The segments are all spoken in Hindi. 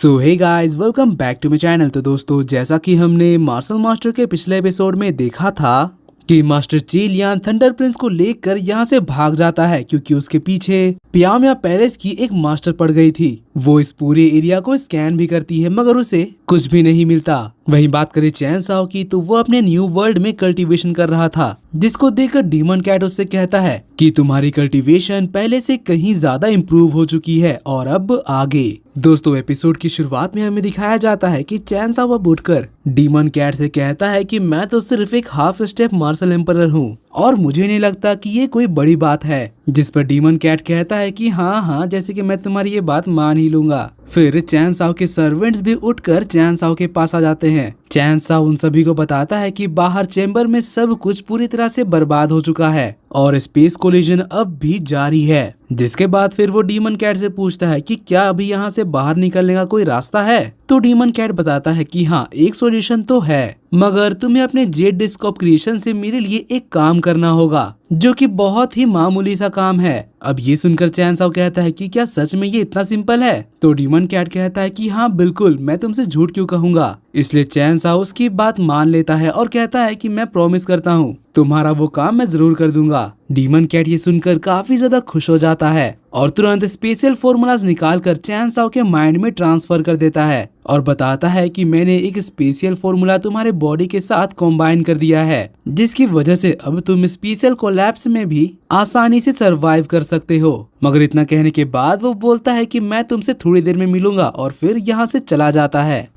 So hey guys, welcome back to my channel. तो दोस्तों, जैसा कि हमने मार्शल मास्टर के पिछले एपिसोड में देखा था कि मास्टर ची लियान थंडर प्रिंस को लेकर यहाँ से भाग जाता है क्योंकि उसके पीछे पियामिया पैलेस की एक मास्टर पड़ गई थी। वो इस पूरे एरिया को स्कैन भी करती है मगर उसे कुछ भी नहीं मिलता। वहीं बात करें चैन साओ की, तो वो अपने न्यू वर्ल्ड में कल्टीवेशन कर रहा था, जिसको देखकर डीमन कैट उससे कहता है कि तुम्हारी कल्टीवेशन पहले से कहीं ज्यादा इम्प्रूव हो चुकी है और अब आगे। दोस्तों, एपिसोड की शुरुआत में हमें दिखाया जाता है कि चैन साओ अब उठकर डीमन कैट से कहता है कि मैं तो सिर्फ एक हाफ स्टेप मार्शल एम्परर हूँ और मुझे नहीं लगता कि ये कोई बड़ी बात है। जिस पर डीमन कैट कहता है कि हाँ, जैसे कि मैं तुम्हारी ये बात मान ही लूंगा। फिर चैन साओ के सर्वेंट्स भी उठकर चैन साओ के पास आ जाते हैं। चैन साओ उन सभी को बताता है कि बाहर चेम्बर में सब कुछ पूरी तरह से बर्बाद हो चुका है और स्पेस कोलिजन अब भी जारी है। जिसके बाद फिर वो डीमन कैट से पूछता है कि क्या अभी यहाँ से बाहर निकलने का कोई रास्ता है। तो डीमन कैट बताता है कि हाँ, एक सॉल्यूशन तो है, मगर तुम्हें अपने जेड डिस्कॉप क्रिएशन से मेरे लिए एक काम करना होगा जो कि बहुत ही मामूली सा काम है। अब ये सुनकर चैन साओ कहता है कि क्या सच में ये इतना सिंपल है। तो डीमन कैट कहता है कि हाँ बिल्कुल, मैं तुमसे झूठ क्यों कहूँगा। इसलिए चैन साओ उसकी बात मान लेता है और कहता है कि मैं प्रॉमिस करता हूँ तुम्हारा वो काम मैं जरूर कर दूंगा। डीमन कैट ये सुनकर काफी ज्यादा खुश हो जाता है और तुरंत स्पेशल फॉर्मूलाज निकालकर चैन साओ के माइंड में ट्रांसफर कर देता है और बताता है कि मैंने एक स्पेशल फॉर्मूला तुम्हारे बॉडी के साथ कंबाइन कर दिया है, जिसकी वजह से अब तुम स्पेशल कोलैप्स में भी आसानी से सरवाइव कर सकते हो। मगर इतना कहने के बाद वो बोलता है कि मैं तुमसे थोड़ी देर में मिलूंगा और फिर यहाँ से चला जाता है।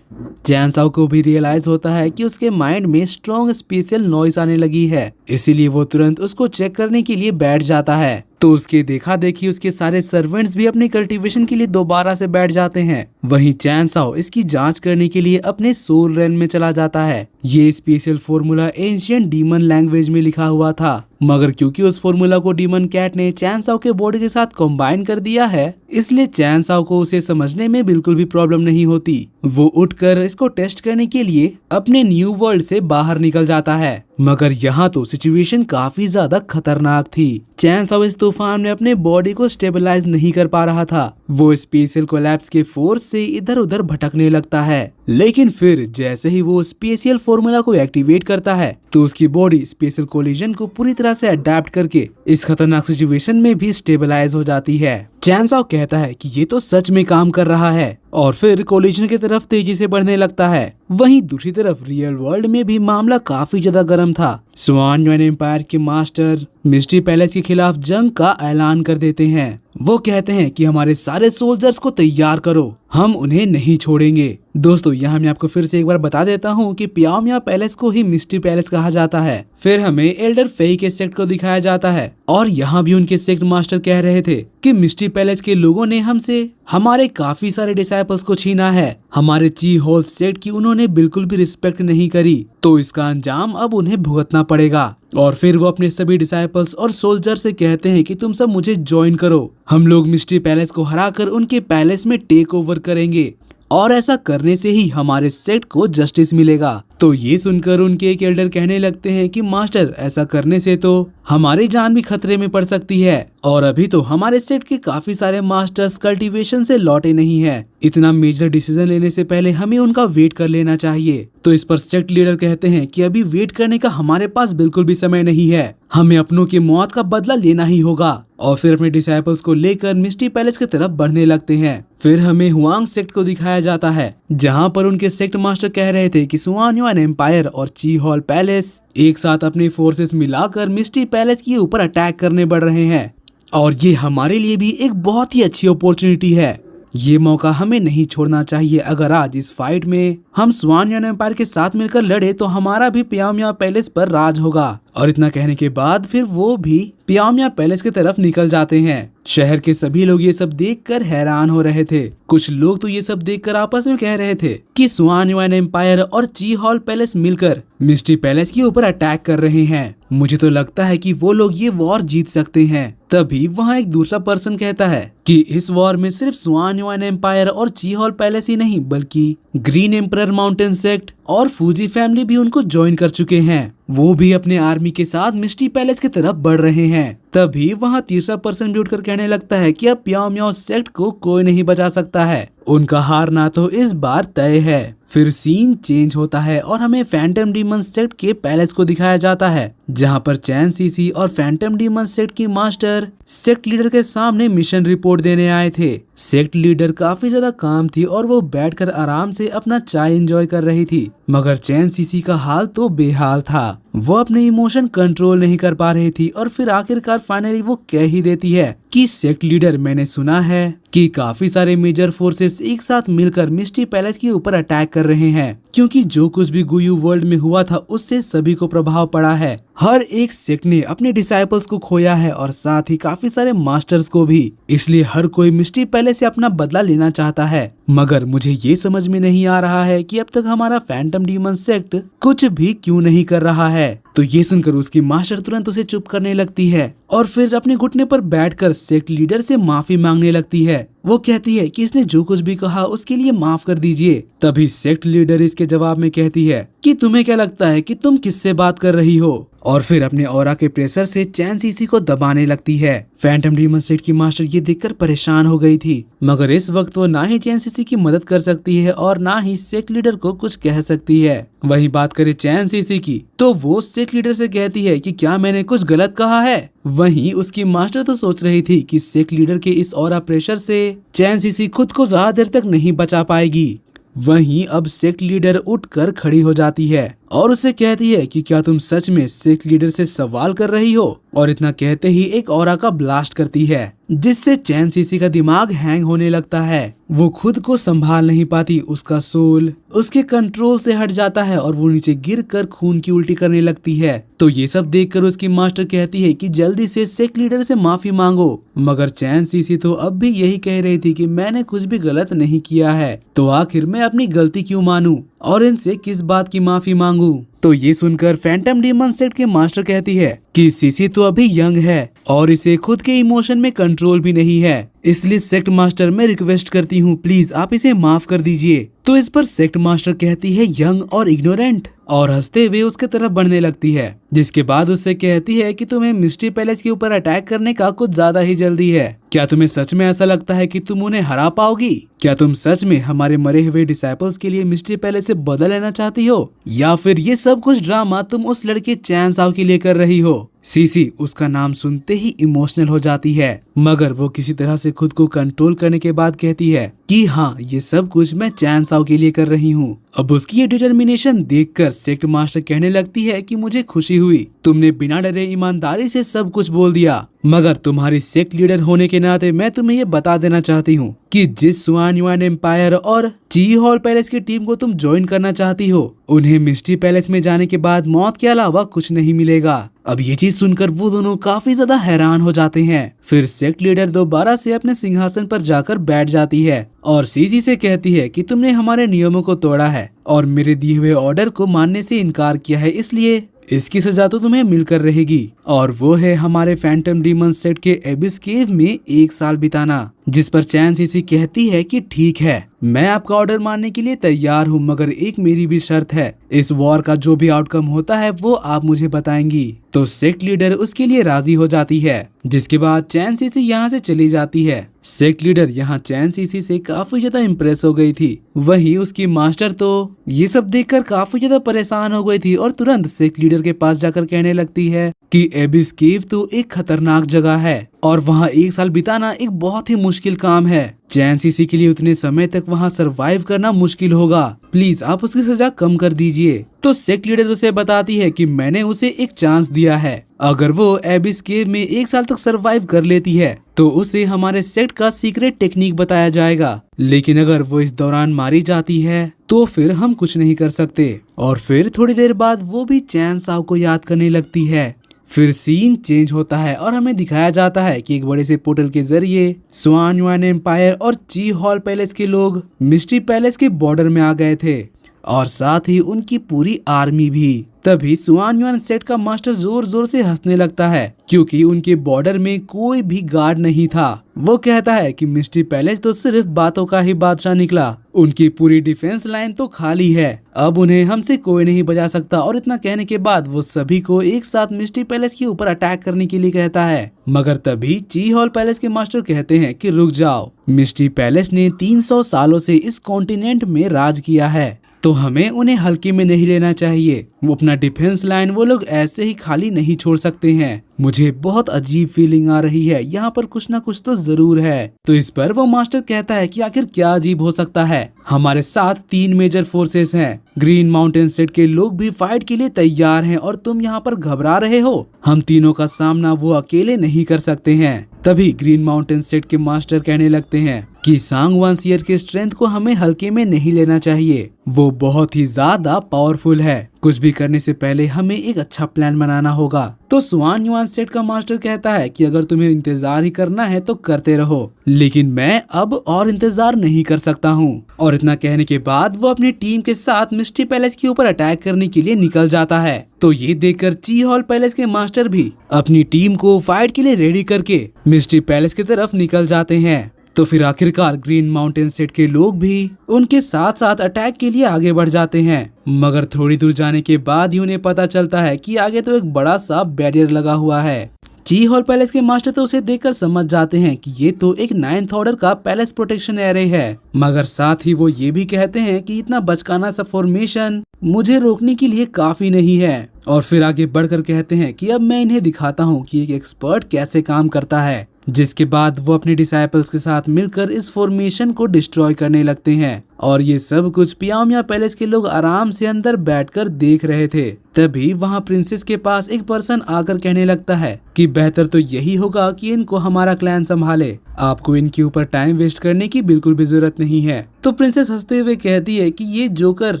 चैन साओ को भी रियलाइज होता है कि उसके माइंड में स्ट्रॉन्ग स्पेशल नॉइस आने लगी है, इसीलिए वो तुरंत उसको चेक करने के लिए बैठ जाता है। तो उसके देखा देखी उसके सारे सर्वेंट्स भी अपनी कल्टीवेशन के लिए दोबारा से बैठ जाते हैं। वहीं चैन साओ इसकी जांच करने के लिए अपने सोल रेन में चला जाता है। ये special formula ancient demon language में लिखा हुआ था, मगर क्योंकि उस फॉर्मूला को डीमन कैट ने चैन साओ के बॉडी के साथ कंबाइन कर दिया है, इसलिए चैन साओ को उसे समझने में बिल्कुल भी प्रॉब्लम नहीं होती। वो उठकर इसको टेस्ट करने के लिए अपने न्यू वर्ल्ड से बाहर निकल जाता है, मगर यहाँ तो सिचुएशन काफी ज्यादा खतरनाक थी। चैन साओ इस तूफान में अपने बॉडी को स्टेबलाइज नहीं कर पा रहा था। वो स्पेशल कोलैप्स के फोर्स से इधर उधर भटकने लगता है, लेकिन फिर जैसे ही वो स्पेशल फॉर्मूला को एक्टिवेट करता है तो उसकी बॉडी स्पेशल कोलिजन को पूरी तरह से अडेप्ट करके इस खतरनाक सिचुएशन में भी स्टेबलाइज हो जाती है। चैन साओ कहता है कि ये तो सच में काम कर रहा है और फिर कोलिजन की तरफ तेजी से बढ़ने लगता है। वहीं दूसरी तरफ रियल वर्ल्ड में भी मामला काफी ज्यादा गर्म था। स्वान युआन एम्पायर के मास्टर मिस्ट्री पैलेस के खिलाफ जंग का ऐलान कर देते हैं। वो कहते हैं कि हमारे सारे सोल्जर्स को तैयार करो, हम उन्हें नहीं छोड़ेंगे। दोस्तों, यहाँ मैं आपको फिर से एक बार बता देता हूँ कि पियामिया पैलेस को ही मिस्ट्री पैलेस कहा जाता है। फिर हमें एल्डर फेई के सेक्ट को दिखाया जाता है और यहाँ भी उनके सेक्ट मास्टर कह रहे थे कि मिस्ट्री पैलेस के लोगों ने हमसे हमारे काफी सारे डिसाइपल्स को छीना है। हमारे ची होल सेक्ट की उन्होंने बिल्कुल भी रिस्पेक्ट नहीं करी, तो इसका अंजाम अब उन्हें भुगतना पड़ेगा। और फिर वो अपने सभी डिसाइपल्स और सोल्जर से कहते हैं कि तुम सब मुझे ज्वाइन करो, हम लोग मिस्ट्री पैलेस को हराकर उनके पैलेस में टेक ओवर करेंगे और ऐसा करने से ही हमारे सेक्ट को जस्टिस मिलेगा। तो ये सुनकर उनके एक एल्डर कहने लगते हैं कि मास्टर, ऐसा करने से तो हमारी जान भी खतरे में पड़ सकती है और अभी तो हमारे सेट के काफी सारे मास्टर्स कल्टीवेशन से लौटे नहीं हैं। इतना मेजर डिसीजन लेने से पहले हमें उनका वेट कर लेना चाहिए। तो इस पर सेक्ट लीडर कहते हैं कि अभी वेट करने का हमारे पास बिल्कुल भी समय नहीं है, हमें अपनों की मौत का बदला लेना ही होगा। और फिर अपने डिसाइपल्स को लेकर मिस्ट्री पैलेस की तरफ बढ़ने लगते हैं। फिर हमें हुआंग सेक्ट को दिखाया जाता है, जहाँ पर उनके सेक्ट मास्टर कह रहे थे कि स्वान युआन एम्पायर और ची हॉल पैलेस एक साथ अपने फोर्सेस मिलाकर मिस्ट्री पैलेस के ऊपर अटैक करने बढ़ रहे हैं और ये हमारे लिए भी एक बहुत ही अच्छी अपॉर्चुनिटी है। ये मौका हमें नहीं छोड़ना चाहिए। अगर आज इस फाइट में हम स्वान युआन एम्पायर के साथ मिलकर लड़े तो हमारा भी पियामिया पैलेस पर राज होगा। और इतना कहने के बाद फिर वो भी पियामिया पैलेस की तरफ निकल जाते हैं। शहर के सभी लोग ये सब देखकर हैरान हो रहे थे। कुछ लोग तो ये सब देखकर आपस में कह रहे थे कि स्वान युआन एम्पायर और ची हॉल पैलेस मिलकर मिस्ट्री पैलेस के ऊपर अटैक कर रहे हैं। मुझे तो लगता है कि वो लोग ये वॉर जीत सकते हैं। तभी वहाँ एक दूसरा पर्सन कहता है कि इस वॉर में सिर्फ स्वान युआन एम्पायर और ची हॉल पैलेस ही नहीं, बल्कि ग्रीन एम्परर माउंटेन सेक्ट और फूजी फैमिली भी उनको ज्वाइन कर चुके हैं। वो भी अपने आर्मी के साथ मिस्टी पैलेस की तरफ बढ़ रहे हैं। तभी वहाँ तीसरा पर्सन भी उठकर कहने लगता है कि अब प्याओ म्याओ सेक्ट को कोई नहीं बचा सकता है, उनका हारना तो इस बार तय है। फिर सीन चेंज होता है और हमें फैंटम डीमन सेक्ट के पैलेस को दिखाया जाता है, जहाँ पर चैन सीसी और फैंटम डीमन सेक्ट की मास्टर सेक्ट लीडर के सामने मिशन रिपोर्ट देने आए थे। सेक्ट लीडर काफी ज्यादा काम थी और वो बैठकर आराम से अपना चाय एंजॉय कर रही थी, मगर चैन सीसी का हाल तो बेहाल था। वो अपने इमोशन कंट्रोल नहीं कर पा रही थी और फिर आखिरकार फाइनली वो कह ही देती है कि सेक्ट लीडर, मैंने सुना है कि काफी सारे मेजर फोर्सेस एक साथ मिलकर मिस्टी पैलेस के ऊपर अटैक कर रहे हैं, क्योंकि जो कुछ भी गुयू वर्ल्ड में हुआ था उससे सभी को प्रभाव पड़ा है। हर एक सेक्ट ने अपने डिसाइपल्स को खोया है और साथ ही काफी सारे मास्टर्स को भी, इसलिए हर कोई मिस्टी पैलेस से अपना बदला लेना चाहता है। मगर मुझे ये समझ में नहीं आ रहा है कि अब तक हमारा फैंटम डीमन सेक्ट कुछ भी क्यों नहीं कर रहा है। तो ये सुनकर उसकी मास्टर तुरंत उसे चुप करने लगती है और फिर अपने घुटने पर बैठकर सेक्ट लीडर से माफी मांगने लगती है। वो कहती है कि इसने जो कुछ भी कहा उसके लिए माफ कर दीजिए। तभी सेक्ट लीडर इसके जवाब में कहती है कि तुम्हें क्या लगता है कि तुम किससे बात कर रही हो, और फिर अपने ऑरा के प्रेशर से चैन सीसी को दबाने लगती है। फैंटम डीमन सेक्ट की मास्टर ये देखकर परेशान हो गई थी, मगर इस वक्त वो ना ही चैन सीसी की मदद कर सकती है और ना ही सेक्ट लीडर को कुछ कह सकती है। वही बात करे चैन सीसी की, तो वो सेक्ट लीडर से कहती है कि क्या मैंने कुछ गलत कहा है। वहीं उसकी मास्टर तो सोच रही थी कि सेक्ट लीडर के इस ऑरा प्रेशर से चैन सीसी खुद को ज्यादा देर तक नहीं बचा पाएगी। वहीं अब सेक्ट लीडर उठकर खड़ी हो जाती है और उससे कहती है कि क्या तुम सच में सेक्ट लीडर से सवाल कर रही हो, और इतना कहते ही एक ऑरा का ब्लास्ट करती है, जिससे चैन सीसी का दिमाग हैंग होने लगता है। वो खुद को संभाल नहीं पाती, उसका सोल उसके कंट्रोल से हट जाता है और वो नीचे गिरकर खून की उल्टी करने लगती है। तो ये सब देखकर उसकी मास्टर कहती है कि जल्दी से सेक्ट लीडर से माफी मांगो, मगर चैन सीसी तो अब भी यही कह रही थी कि मैंने कुछ भी गलत नहीं किया है, तो आखिर मैं अपनी गलती क्यों मानूं और इनसे किस बात की माफी मांगू। तो ये सुनकर फैंटम डीमन सेक्ट के मास्टर कहती है कि सीसी तो अभी यंग है और इसे खुद के इमोशन में कंट्रोल भी नहीं है, इसलिए सेक्ट मास्टर मैं रिक्वेस्ट करती हूँ प्लीज आप इसे माफ कर दीजिए। तो इस पर सेक्ट मास्टर कहती है यंग और इग्नोरेंट, और हंसते हुए उसके तरफ बढ़ने लगती है, जिसके बाद उससे कहती है कि तुम्हें मिस्टी पैलेस के ऊपर अटैक करने का कुछ ज्यादा ही जल्दी है। क्या तुम्हें सच में ऐसा लगता है कि तुम उन्हें हरा पाओगी? क्या तुम सच में हमारे मरे हुए डिसाइपल्स के लिए मिस्टी पैलेस से बदला लेना चाहती हो, या फिर ये सब कुछ ड्रामा तुम उस लड़के चैन साओ के लिए कर रही हो? सीसी उसका नाम सुनते ही इमोशनल हो जाती है, मगर वो किसी तरह से खुद को कंट्रोल करने के बाद कहती है कि हाँ ये सब कुछ मैं चैन साओ के लिए कर रही हूँ। अब उसकी ये डिटर्मिनेशन देखकर सेक्ट मास्टर कहने लगती है कि मुझे खुशी हुई, तुमने बिना डरे ईमानदारी से सब कुछ बोल दिया, मगर तुम्हारी सेक्ट लीडर होने के नाते मैं तुम्हें ये बता देना चाहती हूँ कि जिस स्वान युआन एम्पायर और ची हॉल पैलेस की टीम को तुम ज्वाइन करना चाहती हो, उन्हें मिस्टी पैलेस में जाने के बाद मौत के अलावा कुछ नहीं मिलेगा। अब ये चीज सुनकर वो दोनों काफी ज्यादा हैरान हो जाते हैं। फिर सेक्ट लीडर दोबारा से अपने सिंहासन पर जाकर बैठ जाती है और सीसी से कहती है कि तुमने हमारे नियमों को तोड़ा है और मेरे दिए हुए ऑर्डर को मानने से इनकार किया है, इसलिए इसकी सजा तो तुम्हें मिलकर रहेगी, और वो है हमारे फैंटम डीमन सेक्ट के एबिस केव में 1 साल बिताना। जिस पर चैन सीसी कहती है कि ठीक है मैं आपका ऑर्डर मानने के लिए तैयार हूँ, मगर एक मेरी भी शर्त है, इस वॉर का जो भी आउटकम होता है वो आप मुझे बताएंगी। तो सेक्ट लीडर उसके लिए राजी हो जाती है, जिसके बाद चैन सीसी यहाँ से चली जाती है। सेक्ट लीडर यहाँ चैन सीसी से काफी ज्यादा इम्प्रेस हो गई थी, वहीं उसकी मास्टर तो ये सब देखकर काफी ज्यादा परेशान हो गई थी और तुरंत सेक्ट लीडर के पास जाकर कहने लगती है कि एबिस केव तो एक खतरनाक जगह है और वहाँ 1 साल बिताना एक बहुत ही मुश्किल काम है। चैन सीसी के लिए उतने समय तक वहाँ सरवाइव करना मुश्किल होगा, प्लीज आप उसकी सजा कम कर दीजिए। तो सेक्ट लीडर उसे बताती है कि मैंने उसे एक चांस दिया है, अगर वो एबिस केव में 1 साल तक सरवाइव कर लेती है तो उसे हमारे सेक्ट का सीक्रेट टेक्निक बताया जाएगा, लेकिन अगर वो इस दौरान मारी जाती है तो फिर हम कुछ नहीं कर सकते। और फिर थोड़ी देर बाद वो भी चैन साओ को याद करने लगती है। फिर सीन चेंज होता है और हमें दिखाया जाता है कि एक बड़े से पोर्टल के जरिए स्वान युआन एम्पायर और ची हॉल पैलेस के लोग मिस्टी पैलेस के बॉर्डर में आ गए थे। और साथ ही उनकी पूरी आर्मी भी। तभी सुआन युआन सेट का मास्टर जोर जोर से हंसने लगता है क्योंकि उनके बॉर्डर में कोई भी गार्ड नहीं था। वो कहता है कि मिस्टी पैलेस तो सिर्फ बातों का ही बादशाह निकला, उनकी पूरी डिफेंस लाइन तो खाली है, अब उन्हें हमसे कोई नहीं बचा सकता। और इतना कहने के बाद वो सभी को एक साथ मिस्टी पैलेस के ऊपर अटैक करने के लिए कहता है। मगर तभी ची हॉल पैलेस के मास्टर कहते हैं कि रुक जाओ, मिस्टी पैलेस ने 300 सालों से इस कॉन्टिनेंट में राज किया है, तो हमें उन्हें हल्के में नहीं लेना चाहिए। वो अपना डिफेंस लाइन वो लोग ऐसे ही खाली नहीं छोड़ सकते हैं। मुझे बहुत अजीब फीलिंग आ रही है, यहाँ पर कुछ ना कुछ तो जरूर है। तो इस पर वो मास्टर कहता है कि आखिर क्या अजीब हो सकता है, हमारे साथ 3 मेजर फोर्सेस हैं, ग्रीन माउंटेन सेट के लोग भी फाइट के लिए तैयार हैं और तुम यहाँ पर घबरा रहे हो। हम तीनों का सामना वो अकेले नहीं कर सकते हैं। तभी ग्रीन माउंटेन सेट के मास्टर कहने लगते हैं कि सांग वानसियर के स्ट्रेंथ को हमें हल्के में नहीं लेना चाहिए, वो बहुत ही ज्यादा पावरफुल है। कुछ भी करने से पहले हमें एक अच्छा प्लान बनाना होगा। तो सुआन युआन सेट का मास्टर कहता है कि अगर तुम्हें इंतजार ही करना है तो करते रहो, लेकिन मैं अब और इंतजार नहीं कर सकता हूँ। और इतना कहने के बाद वो अपनी टीम के साथ मिस्टी पैलेस के ऊपर अटैक करने के लिए निकल जाता है। तो ये देखकर ची हॉल पैलेस के मास्टर भी अपनी टीम को फाइट के लिए रेडी करके मिस्टी पैलेस की तरफ निकल जाते हैं। तो फिर आखिरकार ग्रीन माउंटेन सेट के लोग भी उनके साथ साथ अटैक के लिए आगे बढ़ जाते हैं। मगर थोड़ी दूर जाने के बाद ही उन्हें पता चलता है कि आगे तो एक बड़ा सा बैरियर लगा हुआ है। ची हॉल पैलेस के मास्टर तो उसे देखकर समझ जाते हैं कि ये तो एक 9th ऑर्डर का पैलेस प्रोटेक्शन एरे है। मगर साथ ही वो ये भी कहते हैं कि इतना बचकाना सा फॉर्मेशन मुझे रोकने के लिए काफी नहीं है। और फिर आगे बढ़कर कहते हैं कि अब मैं इन्हें दिखाता हूँ कि एक एक्सपर्ट कैसे काम करता है। जिसके बाद वो अपने डिसाइपल्स के साथ मिलकर इस फॉर्मेशन को डिस्ट्रॉय करने लगते हैं। और ये सब कुछ पियामिया पैलेस के लोग आराम से अंदर बैठकर देख रहे थे। तभी वहाँ प्रिंसेस के पास एक पर्सन आकर कहने लगता है कि बेहतर तो यही होगा कि इनको हमारा क्लैन संभाले, आपको इनके ऊपर टाइम वेस्ट करने की बिल्कुल भी जरूरत नहीं है। तो प्रिंसेस हंसते हुए कहती है कि ये जोकर,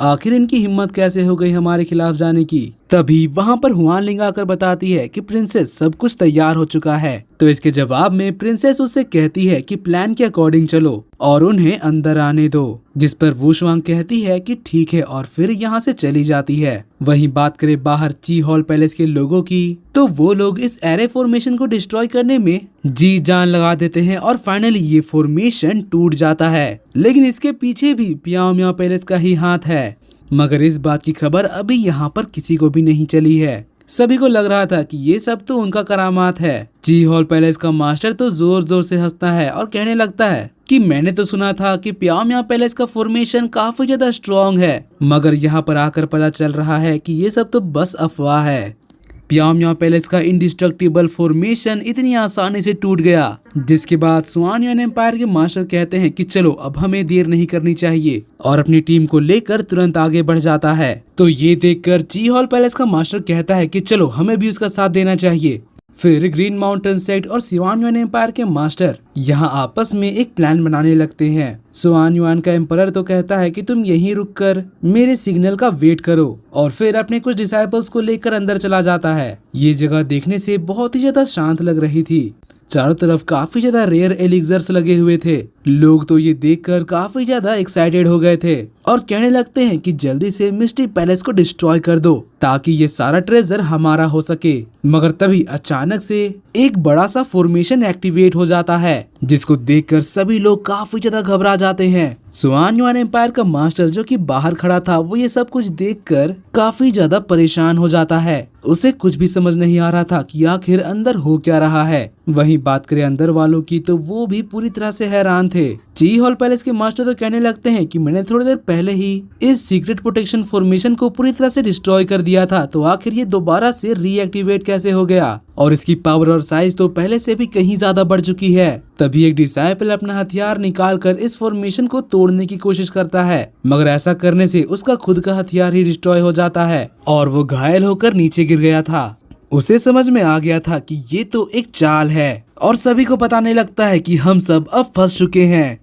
आखिर इनकी हिम्मत कैसे हो गई हमारे खिलाफ जाने की। तभी वहाँ पर हुआन लिंग आकर बताती है कि प्रिंसेस सब कुछ तैयार हो चुका है। तो इसके जवाब में प्रिंसेस उससे कहती है कि प्लान के अकॉर्डिंग चलो और उन्हें अंदर आने दो। जिस पर वुशवांग कहती है कि ठीक है और फिर यहाँ से चली जाती है। वहीं बात करें बाहर ची हॉल पैलेस के लोगों की, तो वो लोग इस एरे फॉर्मेशन को डिस्ट्रॉय करने में जी जान लगा देते हैं और फाइनली ये फॉर्मेशन टूट जाता है। लेकिन इसके पीछे भी पियामिया पैलेस का ही हाथ है। मगर इस बात की खबर अभी यहाँ पर किसी को भी नहीं चली है। सभी को लग रहा था कि ये सब तो उनका करामात है। ची हॉल पैलेस का मास्टर तो जोर जोर से हंसता है और कहने लगता है कि मैंने तो सुना था कि पियामिया पैलेस का फॉर्मेशन काफी ज्यादा स्ट्रॉन्ग है, मगर यहाँ पर आकर पता चल रहा है कि ये सब तो बस अफवाह है। पियामिया पैलेस का इंडिस्ट्रक्टिबल फॉर्मेशन इतनी आसानी से टूट गया। जिसके बाद सुआन युआन एम्पायर के मास्टर कहते हैं कि चलो अब हमें देर नहीं करनी चाहिए और अपनी टीम को लेकर तुरंत आगे बढ़ जाता है। तो ये देखकर ची हॉल पैलेस का मास्टर कहता है कि चलो हमें भी उसका साथ देना चाहिए। फिर ग्रीन माउंटेन सेट और सुआन युआन एम्पायर के मास्टर यहाँ आपस में एक प्लान बनाने लगते हैं। सुआन युआन का एम्परर तो कहता है कि तुम यहीं रुककर मेरे सिग्नल का वेट करो और फिर अपने कुछ डिसाइपल्स को लेकर अंदर चला जाता है। ये जगह देखने से बहुत ही ज्यादा शांत लग रही थी। चारों तरफ काफी ज्यादा रेयर एलिक्सर्स लगे हुए थे। लोग तो ये देखकर काफी ज्यादा एक्साइटेड हो गए थे और कहने लगते हैं कि जल्दी से मिस्टी पैलेस को डिस्ट्रॉय कर दो ताकि ये सारा ट्रेजर हमारा हो सके। मगर तभी अचानक से एक बड़ा सा फॉर्मेशन एक्टिवेट हो जाता है, जिसको देखकर सभी लोग काफी ज्यादा घबरा जाते हैं। सुआन युआन एम्पायर का मास्टर जो कि बाहर खड़ा था, वो ये सब कुछ देखकर काफी ज्यादा परेशान हो जाता है। उसे कुछ भी समझ नहीं आ रहा था कि आखिर अंदर हो क्या रहा है। वहीं बात करें अंदर वालों की, तो वो भी पूरी तरह से हैरान थे। ची हॉल पैलेस के मास्टर तो कहने लगते हैं कि मैंने थोड़ी देर पहले ही इस सीक्रेट प्रोटेक्शन फॉर्मेशन को पूरी तरह से डिस्ट्रॉय कर दिया था, तो आखिर ये दोबारा से रीएक्टिवेट कैसे हो गया। और इसकी पावर और साइज तो पहले से भी कहीं ज्यादा बढ़ चुकी है। तभी एक डिसाइपल अपना हथियार निकालकर इस फॉर्मेशन को तोड़ने की कोशिश करता है, मगर ऐसा करने से उसका खुद का हथियार ही डिस्ट्रॉय हो जाता है और वो घायल होकर नीचे गिर गया था। उसे समझ में आ गया था कि ये तो एक चाल है और सभी को बताने लगता है कि हम सब अब फंस चुके हैं।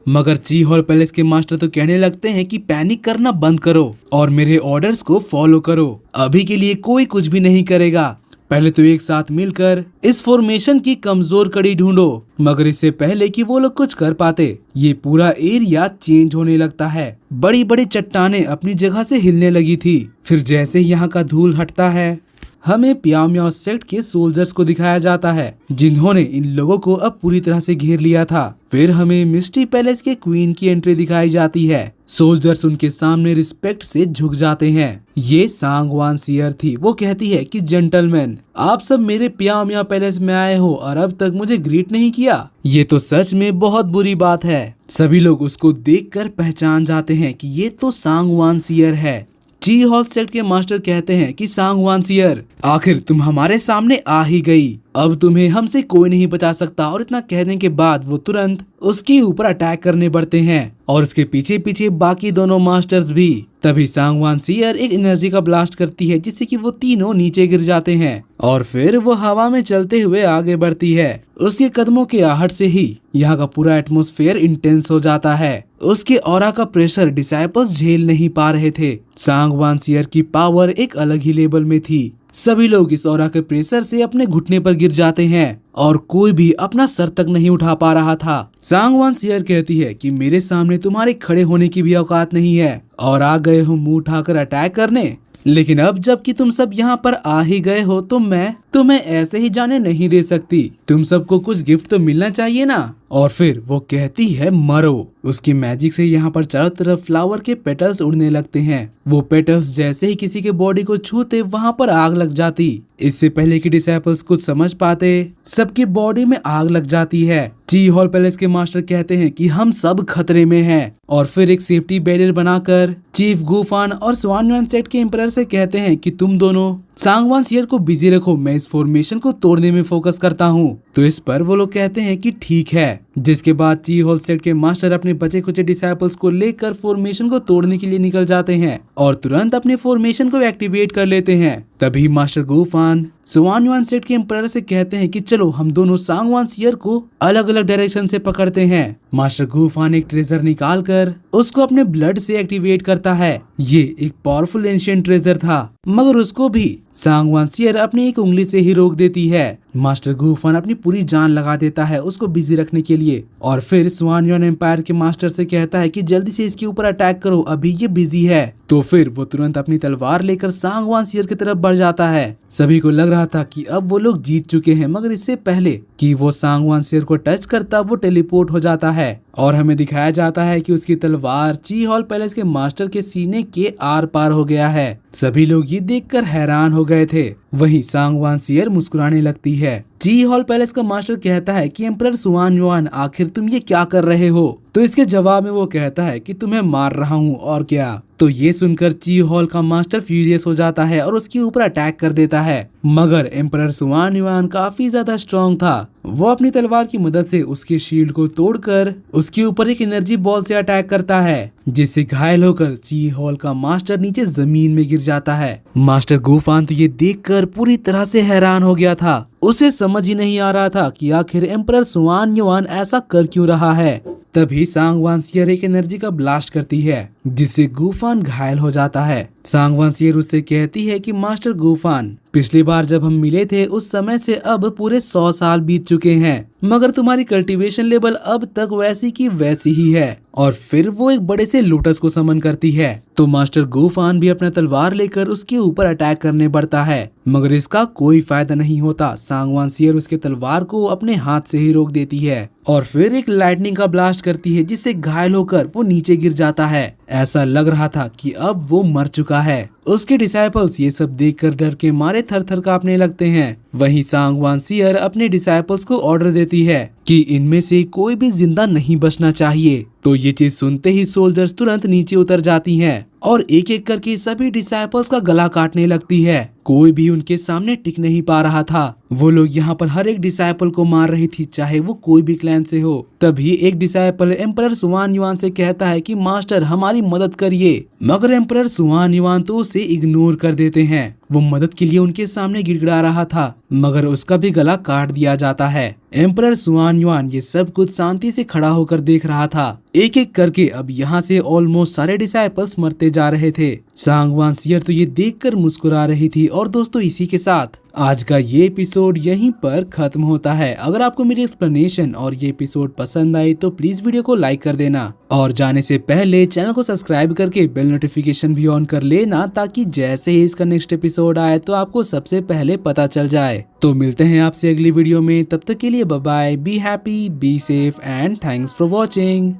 मगर ची हॉल पैलेस के मास्टर तो कहने लगते हैं कि पैनिक करना बंद करो और मेरे ऑर्डर्स को फॉलो करो। अभी के लिए कोई कुछ भी नहीं करेगा। पहले तो एक साथ मिलकर इस फॉर्मेशन की कमजोर कड़ी ढूंढो। मगर इससे पहले कि वो लोग कुछ कर पाते, ये पूरा एरिया चेंज होने लगता है। बड़ी बड़ी चट्टानें अपनी जगह से हिलने लगी थी। फिर जैसे ही यहाँ का धूल हटता है, हमें प्याओ म्याओ सेक्ट के सोल्जर्स को दिखाया जाता है, जिन्होंने इन लोगों को अब पूरी तरह से घेर लिया था। फिर हमें मिस्टी पैलेस के क्वीन की एंट्री दिखाई जाती है। सोल्जर्स उनके सामने रिस्पेक्ट से झुक जाते हैं। ये सांगवान सियर थी। वो कहती है कि जेंटलमैन, आप सब मेरे प्याओ म्याओ पैलेस में आए हो और अब तक मुझे ग्रीट नहीं किया। ये तो सच में बहुत बुरी बात है। सभी लोग उसको देखकर पहचान जाते हैं कि ये तो सांगवान सियर है। ची हॉल सेक्ट के मास्टर कहते हैं कि सांगवान सियर, आखिर तुम हमारे सामने आ ही गई। अब तुम्हें हमसे कोई नहीं बचा सकता। और इतना कहने के बाद वो तुरंत उसके ऊपर अटैक करने बढ़ते हैं और उसके पीछे पीछे बाकी दोनों मास्टर्स भी। तभी सांगवान सियर एक एनर्जी का ब्लास्ट करती है, जिससे कि वो तीनों नीचे गिर जाते हैं और फिर वो हवा में चलते हुए आगे बढ़ती है। उसके कदमों के आहट से ही यहाँ का पूरा एटमॉस्फेयर इंटेंस हो जाता है। उसके ऑरा का प्रेशर डिसाइपल्स झेल नहीं पा रहे थे। सांगवान सियर की पावर एक अलग ही लेवल में थी। सभी लोग इस ऑरा के प्रेशर से अपने घुटने पर गिर जाते हैं और कोई भी अपना सर तक नहीं उठा पा रहा था। सांगवान सियर कहती है कि मेरे सामने तुम्हारे खड़े होने की भी औकात नहीं है और आ गए हो मुंह उठाकर अटैक करने। लेकिन अब जबकि तुम सब यहाँ पर आ ही गए हो तो मैं तुम्हें ऐसे ही जाने नहीं दे सकती। तुम सबको कुछ गिफ्ट तो मिलना चाहिए ना। और फिर वो कहती है मरो। उसकी मैजिक से यहाँ पर चारों तरफ फ्लावर के पेटल्स उड़ने लगते हैं। वो पेटल्स जैसे ही किसी के बॉडी को छूते वहाँ पर आग लग जाती। इससे पहले कि डिसाइपल्स कुछ समझ पाते, सबकी बॉडी में आग लग जाती है। ची हॉल पैलेस के मास्टर कहते हैं कि हम सब खतरे में हैं और फिर एक सेफ्टी बैरियर बनाकर चीफ गुफान और स्वानवान सेट के एम्परर से कहते हैं कि तुम दोनों सांगवान सियर को बिजी रखो, मैं इस फॉर्मेशन को तोड़ने में फोकस करता हूँ। तो इस पर वो लोग कहते हैं कि ठीक है। जिसके बाद ची हॉल सेट के मास्टर अपने बचे कुछ डिसाइपल्स को लेकर फॉर्मेशन को तोड़ने के लिए निकल जाते हैं और तुरंत अपने फॉर्मेशन को एक्टिवेट कर लेते हैं। तभी मास्टर गुफान स्वानवान सेट के एम्परर से कहते हैं कि चलो हम दोनों सांगवान सियर को अलग अलग डायरेक्शन से पकड़ते हैं। मास्टर गुफान एक ट्रेजर निकाल कर उसको अपने ब्लड से एक्टिवेट करता है। ये एक पावरफुल एंशिएंट ट्रेजर था, मगर उसको भी सांगवान सियर अपनी एक उंगली से ही रोक देती है। मास्टर गुफान अपनी पूरी जान लगा देता है उसको बिजी रखने के लिए और फिर स्वानवान एम्पायर के मास्टर से कहता है कि जल्दी से इसके ऊपर अटैक करो, अभी ये बिजी है। तो फिर वो तुरंत अपनी तलवार लेकर सांगवान सियर की तरफ बढ़ जाता है। सभी को लग रहा था कि अब वो लोग जीत चुके हैं, मगर इससे पहले कि वो सांगवान सियर को टच करता वो टेलीपोर्ट हो जाता है और हमें दिखाया जाता है कि उसकी तलवार ची हॉल पैलेस के मास्टर के सीने के आर पार हो गया है। सभी लोग ये देखकर हैरान हो गए थे। वहीं सांगवान सियर मुस्कुराने लगती है। ची हॉल पैलेस का मास्टर कहता है कि एम्परर स्वानवान, आखिर तुम ये क्या कर रहे हो? तो इसके जवाब में वो कहता है कि तुम्हें मार रहा हूँ और क्या। तो ये सुनकर ची हॉल का मास्टर फ्यूरियस हो जाता है और उसके ऊपर अटैक कर देता है। मगर एम्परर स्वानवान काफी ज्यादा स्ट्रॉन्ग था। वो अपनी तलवार की मदद से उसके शील्ड को तोड़कर उसके ऊपर एक एनर्जी बॉल से अटैक करता है, जिससे घायल होकर ची हॉल का मास्टर नीचे जमीन में गिर जाता है। मास्टर गुफान तो ये देखकर पूरी तरह से हैरान हो गया था। उसे समझ ही नहीं आ रहा था कि आखिर एम्परर स्वानवान ऐसा कर क्यों रहा है। तभी सांगवान सियर एक एनर्जी का ब्लास्ट करती है, जिससे गुफान घायल हो जाता है। सांगवान सियर उससे कहती है कि मास्टर गुफान, पिछली बार जब हम मिले थे उस समय से अब पूरे 100 साल बीत चुके हैं, मगर तुम्हारी कल्टीवेशन लेवल अब तक वैसी की वैसी ही है। और फिर वो एक बड़े से लोटस को समन करती है। तो मास्टर गुफान भी अपना तलवार लेकर उसके ऊपर अटैक करने बढ़ता है, मगर इसका कोई फायदा नहीं होता। सांगवान सियर उसके तलवार को अपने हाथ से ही रोक देती है और फिर एक लाइटनिंग का ब्लास्ट करती है, जिससे घायल होकर वो नीचे गिर जाता है। ऐसा लग रहा था कि अब वो मर चुका है। उसके डिसाइपल्स ये सब देखकर डर के मारे थर थर कांपने लगते हैं। वहीं सांगवान सियर अपने डिसाइपल्स को ऑर्डर देती है कि इनमें से कोई भी जिंदा नहीं बचना चाहिए। तो ये चीज सुनते ही सोल्जर्स तुरंत नीचे उतर जाती हैं और एक एक करके सभी डिसाइपल्स का गला काटने लगती है। कोई भी उनके सामने टिक नहीं पा रहा था। वो लोग यहाँ पर हर एक डिसाइपल को मार रही थी, चाहे वो कोई भी क्लैन से हो। तभी एक डिसाइपल एम्परर स्वानवान से कहता है कि मास्टर हमारी मदद करिए, मगर एम्परर स्वानवान तो उसे इग्नोर कर देते हैं। वो मदद के लिए उनके सामने गिड़गिड़ा रहा था, मगर उसका भी गला काट दिया जाता है। एम्परर स्वानवान ये सब कुछ शांति से खड़ा होकर देख रहा था। एक एक करके अब यहाँ से ऑलमोस्ट सारे डिसाइपल्स मरते जा रहे थे। सांगवान सियर तो ये देखकर मुस्कुरा रही थी। और दोस्तों इसी के साथ आज का ये एपिसोड यहीं पर खत्म होता है। अगर आपको मेरी एक्सप्लेनेशन और ये एपिसोड पसंद आई तो प्लीज वीडियो को लाइक कर देना और जाने से पहले चैनल को सब्सक्राइब करके बेल नोटिफिकेशन भी ऑन कर लेना, ताकि जैसे ही इसका नेक्स्ट एपिसोड आए तो आपको सबसे पहले पता चल जाए। तो मिलते हैं आपसे अगली वीडियो में, तब तक के लिए bye bye, be happy, be safe and thanks for watching.